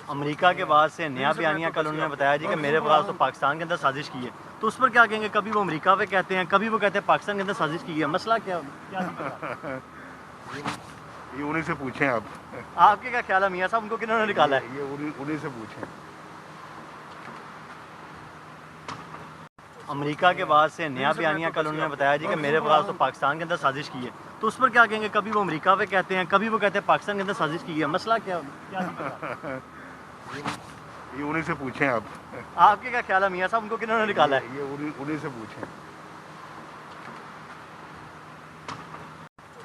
America के बाद से नया बयानिया कल उन्होंने बताया जी कि मेरे पास तो पाकिस्तान के अंदर साजिश की है, तो उस पर क्या कहेंगे? कभी वो अमेरिका पे कहते हैं, कभी वो कहते हैं पाकिस्तान के अंदर साजिश की है। मसला क्या क्या ये उन्हीं से पूछें आप। आपके क्या ख्याल है मियाँ साहब, उनको किन्होंने निकाला है? ये उन्हीं से पूछें। अमेरिका के बाद से नया बयानिया कल उन्होंने बताया जी कि मेरे पास तो पाकिस्तान के अंदर साजिश की है, तो उस पर क्या कहेंगे? कभी वो अमेरिका पे कहते हैं, कभी वो कहते हैं पाकिस्तान के अंदर साजिश की है। मसला क्या क्या ये उन्हीं से पूछें आप। आपके क्या ख्याल है मियाँ साहब, उनको किन्होंने निकाला है? ये उन्हीं से पूछें।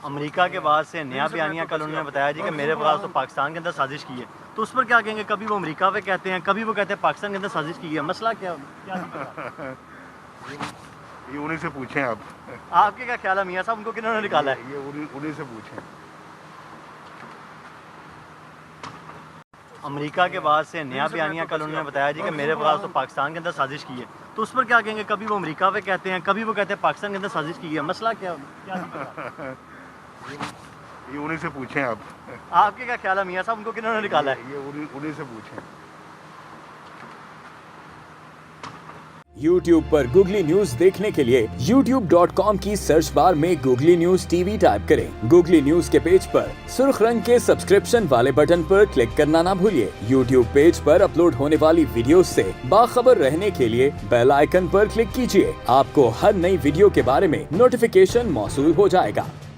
अमेरिका के बाद से नया बयानिया कल उन्होंने बताया जी कि मेरे पास तो पाकिस्तान के अंदर साजिश की है, तो उस पर क्या कहेंगे? कभी वो अमेरिका पे कहते हैं, कभी वो कहते हैं पाकिस्तान के अंदर साजिश की है। मसला क्या क्या ये उन्हीं से पूछें आप। आपके क्या ख्याल है मियाँ साहब, उनको किन्होंने निकाला है? ये उन्हीं से पूछें। अमेरिका के बाद से नया बयानिया कल उन्होंने बताया जी कि मेरे पास तो पाकिस्तान के अंदर साजिश की है, तो उस पर क्या कहेंगे? कभी वो अमेरिका पे कहते हैं, कभी वो कहते हैं पाकिस्तान के अंदर साजिश की है। मसला क्या क्या ये उन्हीं से पूछें आप। आपके क्या ख्याल है मियाँ साहब, उनको किन्होंने निकाला है? ये उन्हीं से पूछें। YouTube पर गूगली न्यूज देखने के लिए youtube.com की सर्च बार में गूगली न्यूज टीवी टाइप करें। गूगली न्यूज के पेज पर सुर्ख रंग के सब्सक्रिप्शन वाले बटन पर क्लिक करना ना भूलिए। YouTube पेज पर अपलोड होने वाली वीडियोस से बाखबर रहने के लिए बेल आइकन पर क्लिक कीजिए। आपको हर नई वीडियो के बारे में नोटिफिकेशन मौसूल हो जाएगा।